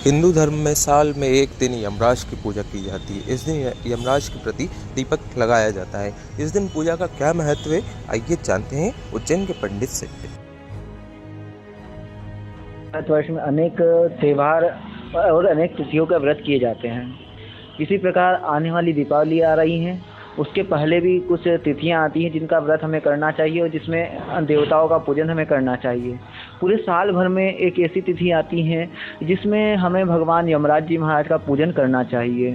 हिंदू धर्म में साल में एक दिन यमराज की पूजा की जाती है। इस दिन यमराज के प्रति दीपक लगाया जाता है। इस दिन पूजा का क्या महत्व है, आइए जानते हैं उज्जैन के पंडित से। भारतवर्ष में अनेक त्यौहार और अनेक तिथियों का व्रत किए जाते हैं। इसी प्रकार आने वाली दीपावली आ रही है, उसके पहले भी कुछ तिथियां आती हैं जिनका व्रत हमें करना चाहिए और जिसमें देवताओं का पूजन हमें करना चाहिए। पूरे साल भर में एक ऐसी तिथि आती है जिसमें हमें भगवान यमराज जी महाराज का पूजन करना चाहिए।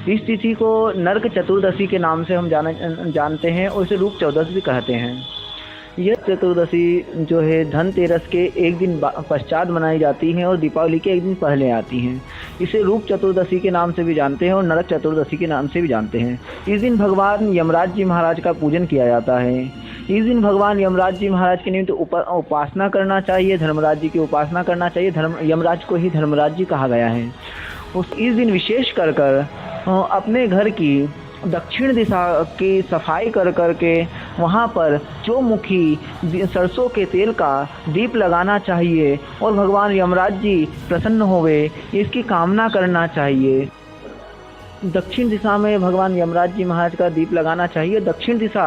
इस तिथि को नरक चतुर्दशी के नाम से हम जानते हैं और इसे रूप चौदस भी कहते हैं। यह चतुर्दशी जो है धनतेरस के एक दिन पश्चात मनाई जाती है और दीपावली के एक दिन पहले आती हैं। इसे रूप चतुर्दशी के नाम से भी जानते हैं और नरक चतुर्दशी के नाम से भी जानते हैं। इस दिन भगवान यमराज जी महाराज का पूजन किया जाता है। इस दिन भगवान यमराज जी महाराज के निमित्त उपासना करना चाहिए, धर्मराज जी की उपासना करना चाहिए। यमराज को ही धर्मराज जी कहा गया है। इस दिन विशेष कर अपने घर की दक्षिण दिशा की सफाई कर करके वहाँ पर चौमुखी सरसों के तेल का दीप लगाना चाहिए और भगवान यमराज जी प्रसन्न होवे इसकी कामना करना चाहिए। दक्षिण दिशा में भगवान यमराज जी महाराज का दीप लगाना चाहिए। दक्षिण दिशा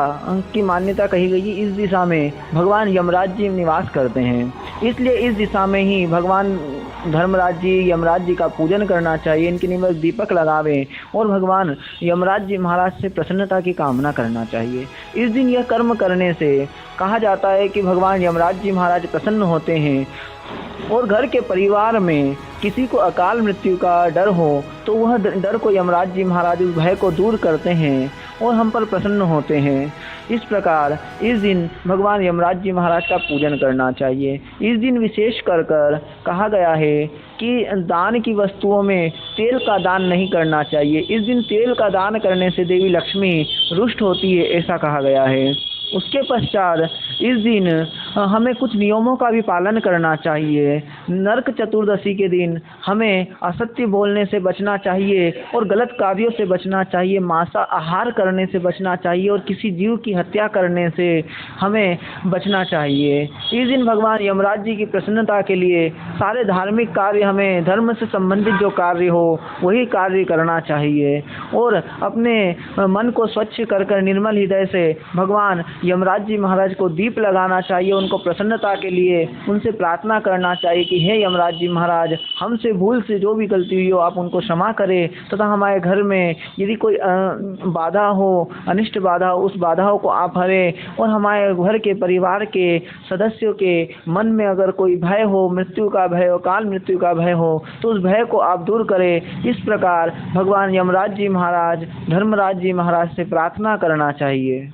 की मान्यता कही गई, इस दिशा में भगवान यमराज जी निवास करते हैं, इसलिए इस दिशा में ही भगवान धर्मराज जी यमराज जी का पूजन करना चाहिए। इनके निमित्त दीपक लगावें और भगवान यमराज जी महाराज से प्रसन्नता की कामना करना चाहिए। इस दिन यह कर्म करने से कहा जाता है कि भगवान यमराज जी महाराज प्रसन्न होते हैं और घर के परिवार में किसी को अकाल मृत्यु का डर हो तो वह डर को यमराज जी महाराज उस भय को दूर करते हैं और हम पर प्रसन्न होते हैं। इस प्रकार इस दिन भगवान यमराज जी महाराज का पूजन करना चाहिए। इस दिन विशेष कर कहा गया है कि दान की वस्तुओं में तेल का दान नहीं करना चाहिए। इस दिन तेल का दान करने से देवी लक्ष्मी रुष्ट होती है, ऐसा कहा गया है। उसके पश्चात इस दिन हमें कुछ नियमों का भी पालन करना चाहिए। नरक चतुर्दशी के दिन हमें असत्य बोलने से बचना चाहिए और गलत कार्यों से बचना चाहिए, मांसाहार करने से बचना चाहिए और किसी जीव की हत्या करने से हमें बचना चाहिए। इस दिन भगवान यमराज जी की प्रसन्नता के लिए सारे धार्मिक कार्य, हमें धर्म से संबंधित जो कार्य हो वही कार्य करना चाहिए और अपने मन को स्वच्छ कर निर्मल हृदय से भगवान यमराज जी महाराज को दीप लगाना चाहिए। उनको प्रसन्नता के लिए उनसे प्रार्थना करना चाहिए कि हे यमराज जी महाराज, हमसे भूल से जो भी गलती हुई हो आप उनको क्षमा करें तथा हमारे घर में यदि कोई बाधा हो, अनिष्ट बाधा हो, उस बाधाओं को आप हरें और हमारे घर के परिवार के सदस्यों के मन में अगर कोई भय हो, मृत्यु का भय हो, काल मृत्यु का भय हो तो उस भय को आप दूर करें। इस प्रकार भगवान यमराज जी महाराज धर्मराज जी महाराज से प्रार्थना करना चाहिए।